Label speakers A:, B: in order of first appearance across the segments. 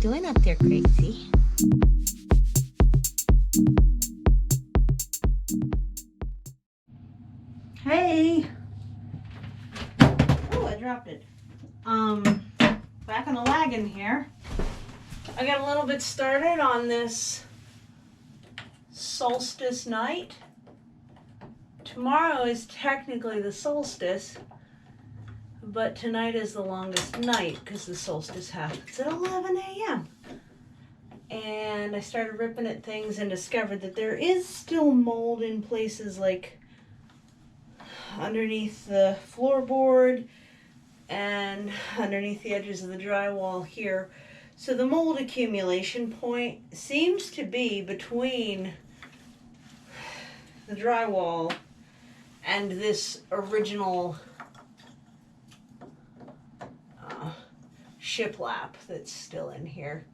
A: doing up there, crazy? Hey! Oh, I dropped it. Back on the wagon here. I got a little bit started on this solstice night. Tomorrow is technically the solstice, but tonight is the longest night because the solstice happens at 11 a.m. And I started ripping at things and discovered that there is still mold in places like underneath the floorboard and underneath the edges of the drywall here. So the mold accumulation point seems to be between the drywall and this original shiplap that's still in here.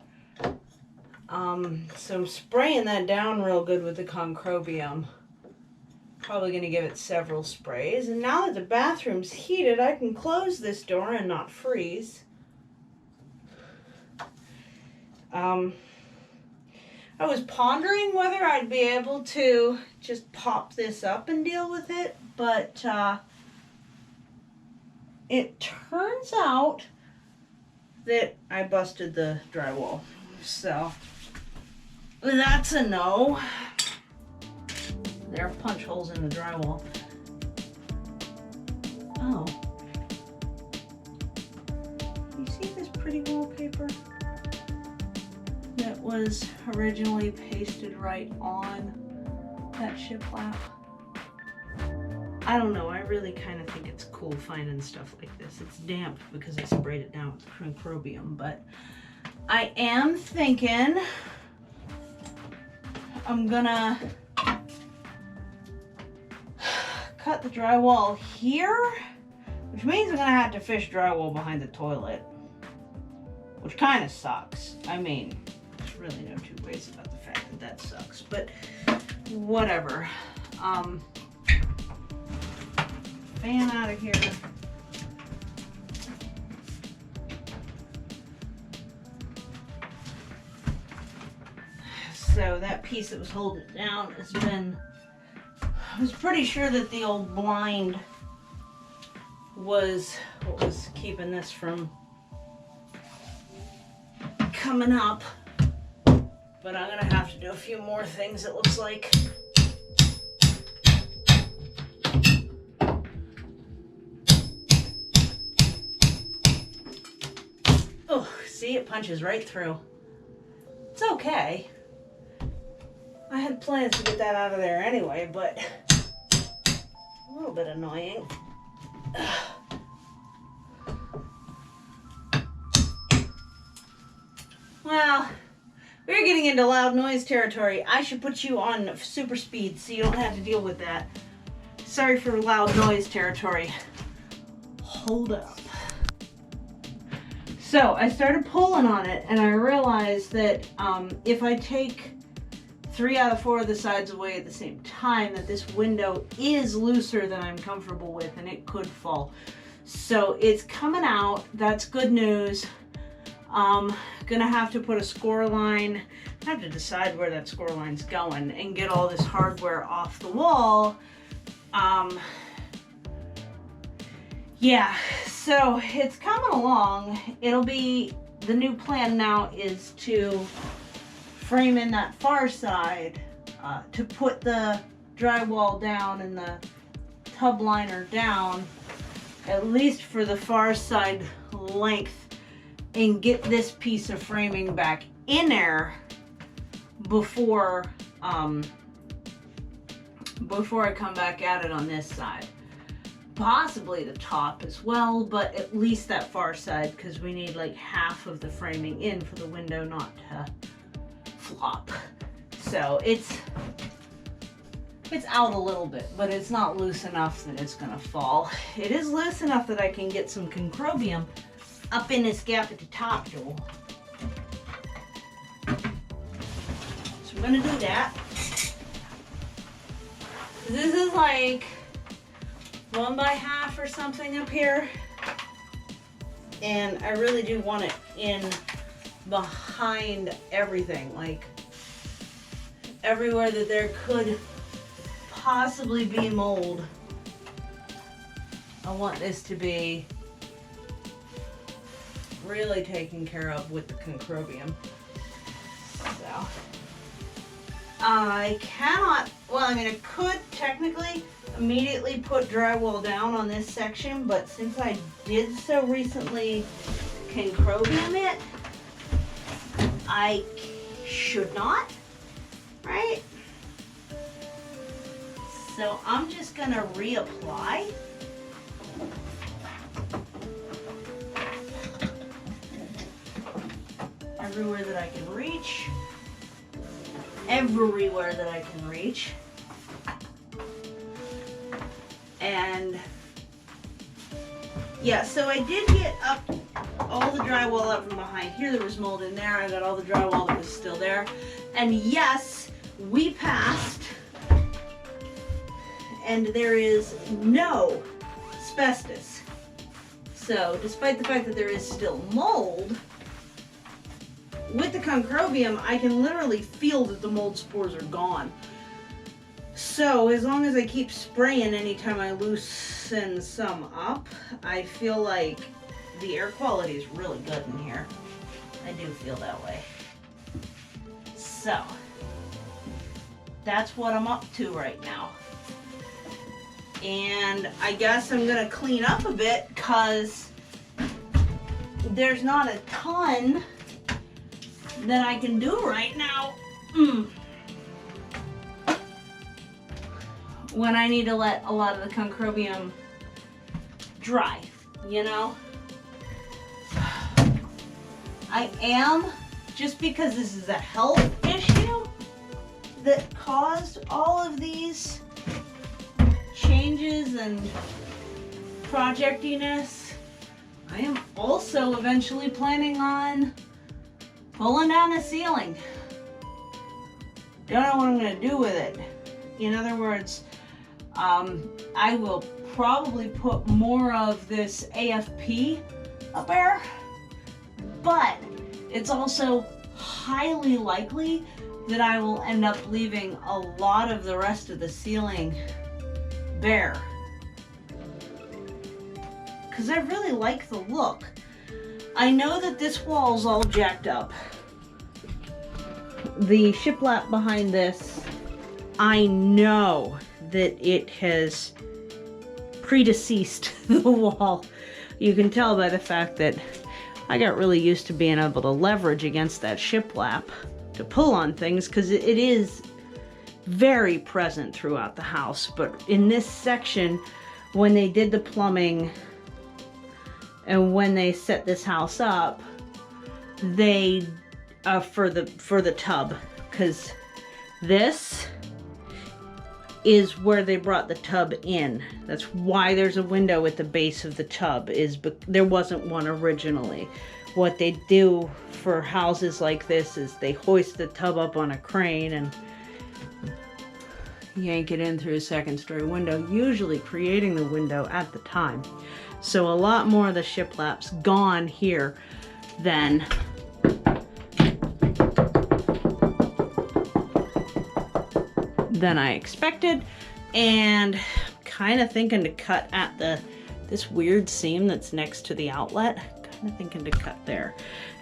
A: So I'm spraying that down real good with the concrobium. Probably going to give it several sprays. And now that the bathroom's heated, I can close this door and not freeze. I was pondering whether I'd be able to just pop this up and deal with it, but it turns out that I busted the drywall. So that's a no. There are punch holes in the drywall. Oh. You see this pretty wallpaper that was originally pasted right on that shiplap? I don't know, I really kind of think it's cool finding stuff like this. It's damp because I sprayed it down with concrobium, but I am thinking I'm gonna cut the drywall here, which means I'm gonna have to fish drywall behind the toilet, which kind of sucks. I mean, there's really no two ways about the fact that that sucks, but whatever. Fan out of here. So that piece that was holding it down has been, I was pretty sure that the old blind was what was keeping this from coming up, but I'm gonna have to do a few more things, it looks like. Oh, see, it punches right through. It's okay. I had plans to get that out of there anyway, but a little bit annoying. Well, we're getting into loud noise territory. I should put you on super speed so you don't have to deal with that. Sorry for loud noise territory. Hold up. So I started pulling on it and I realized that if I take 3 out of 4 of the sides away at the same time, that this window is looser than I'm comfortable with and it could fall. So it's coming out. That's good news. Gonna have to put a score line. I have to decide where that score line's going and get all this hardware off the wall. Yeah, so it's coming along. It'll be, the new plan now is to frame in that far side, to put the drywall down and the tub liner down, at least for the far side length, and get this piece of framing back in there before I come back at it on this side. Possibly the top as well, but at least that far side, because we need like half of the framing in for the window not to flop. So it's out a little bit, but it's not loose enough that it's gonna fall. It is loose enough that I can get some concrobium up in this gap at the top, Joel. So I'm gonna do that. This is like 1 by 1/2 or something up here, and I really do want it in behind everything, like everywhere that there could possibly be mold. I want this to be really taken care of with the concrobium. So I cannot, well, I mean, I could technically immediately put drywall down on this section, but since I did so recently concrobium it, I should not, right? So I'm just gonna reapply. Everywhere that I can reach. Everywhere that I can reach. And yeah, so I did get up all the drywall up from behind here. There was mold in there. I got all the drywall that was still there. And yes, we passed. And there is no asbestos. So despite the fact that there is still mold, with the concrobium, I can literally feel that the mold spores are gone. So as long as I keep spraying anytime I loosen some up, I feel like the air quality is really good in here. I do feel that way. So that's what I'm up to right now. And I guess I'm gonna clean up a bit because there's not a ton that I can do right now when I need to let a lot of the concrobium dry, you know? I am, just because this is a health issue that caused all of these changes and projectiness, I am also eventually planning on pulling down the ceiling. Don't know what I'm gonna do with it. In other words, I will probably put more of this AFP up there, but it's also highly likely that I will end up leaving a lot of the rest of the ceiling bare. Because I really like the look. I know that this wall's all jacked up. The shiplap behind this, I know that it has predeceased the wall. You can tell by the fact that I got really used to being able to leverage against that shiplap to pull on things, because it is very present throughout the house. But in this section, when they did the plumbing and when they set this house up, they for the tub, because this is where they brought the tub in. That's why there's a window at the base of the tub, there wasn't one originally. What they do for houses like this is they hoist the tub up on a crane and yank it in through a second-story window, usually creating the window at the time. So a lot more of the shiplap's gone here than I expected, and kind of thinking to cut at this weird seam that's next to the outlet. Kind of thinking to cut there.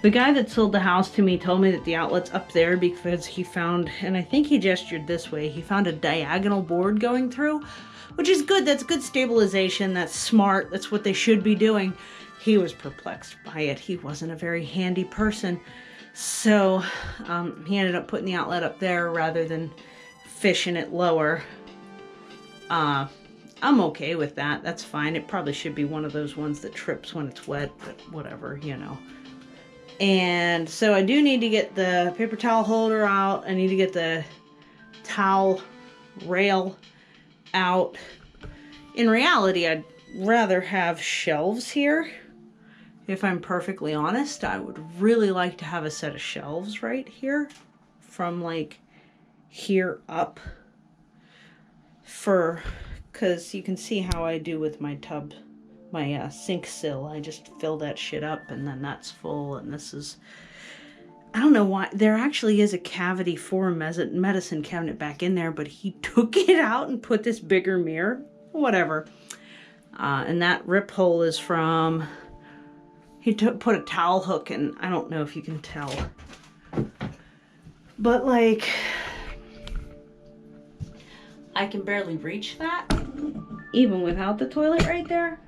A: The guy that sold the house to me told me that the outlet's up there because he found, and I think he gestured this way, he found a diagonal board going through, which is good. That's good stabilization. That's smart. That's what they should be doing. He was perplexed by it. He wasn't a very handy person. So he ended up putting the outlet up there rather than fishing it lower. I'm okay with that. That's fine. It probably should be one of those ones that trips when it's wet, but whatever, you know. And so I do need to get the paper towel holder out. I need to get the towel rail out. In reality, I'd rather have shelves here. If I'm perfectly honest, I would really like to have a set of shelves right here from like here up, because you can see how I do with my tub, my sink sill. I just fill that shit up and then that's full, and this is I don't know why. There actually is a cavity for a medicine cabinet back in there, but he took it out and put this bigger mirror. Whatever. And that rip hole is from... He put a towel hook in. I don't know if you can tell. But like... I can barely reach that, even without the toilet right there.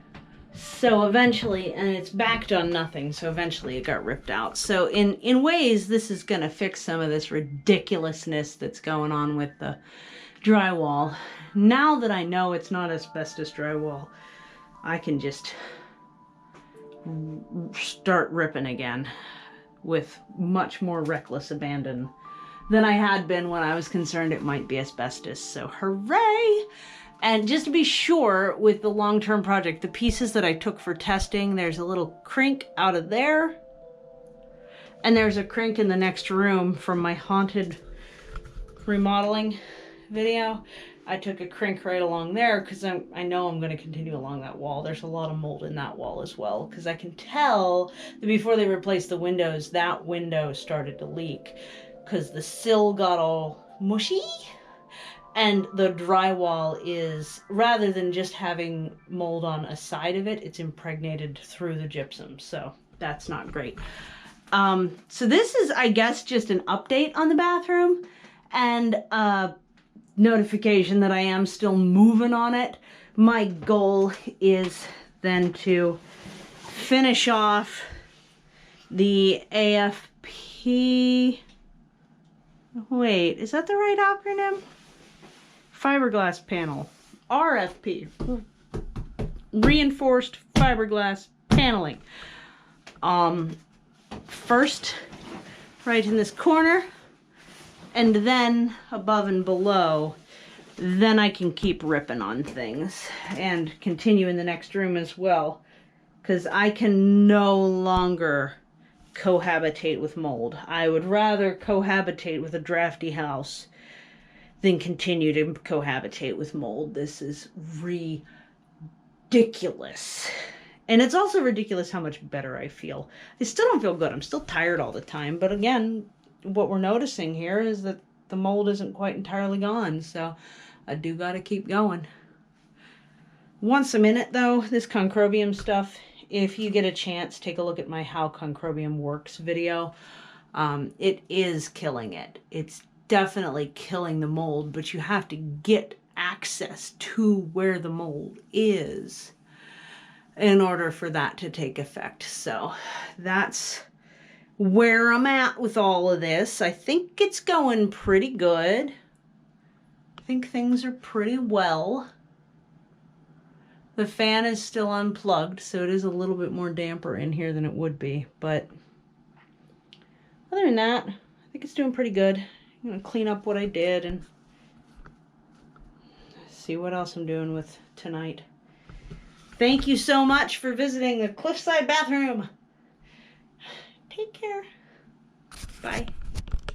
A: So eventually, and it's backed on nothing, so eventually it got ripped out. So in ways, this is gonna fix some of this ridiculousness that's going on with the drywall. Now that I know it's not asbestos drywall, I can just start ripping again with much more reckless abandon than I had been when I was concerned it might be asbestos. So hooray! And just to be sure with the long-term project, the pieces that I took for testing, there's a little crink out of there. And there's a crink in the next room from my haunted remodeling video. I took a crink right along there because I know I'm going to continue along that wall. There's a lot of mold in that wall as well, because I can tell that before they replaced the windows, that window started to leak because the sill got all mushy. And the drywall is, rather than just having mold on a side of it, it's impregnated through the gypsum. So that's not great. So this is, I guess, just an update on the bathroom and a notification that I am still moving on it. My goal is then to finish off the AFP. Wait, is that the right acronym? Fiberglass panel, RFP, reinforced fiberglass paneling. First, right in this corner, and then above and below, then I can keep ripping on things and continue in the next room as well, because I can no longer cohabitate with mold. I would rather cohabitate with a drafty house than continue to cohabitate with mold. This is ridiculous. And it's also ridiculous how much better I feel. I still don't feel good. I'm still tired all the time. But again, what we're noticing here is that the mold isn't quite entirely gone. So I do got to keep going. Once a minute though, this concrobium stuff, if you get a chance, take a look at my How Concrobium Works video. It is killing it. It's definitely killing the mold, but you have to get access to where the mold is in order for that to take effect. So that's where I'm at with all of this. I think it's going pretty good. I think things are pretty well. The fan is still unplugged, so it is a little bit more damper in here than it would be, but other than that, I think it's doing pretty good. I'm going to clean up what I did and see what else I'm doing with tonight. Thank you so much for visiting the Cliffside bathroom. Take care. Bye.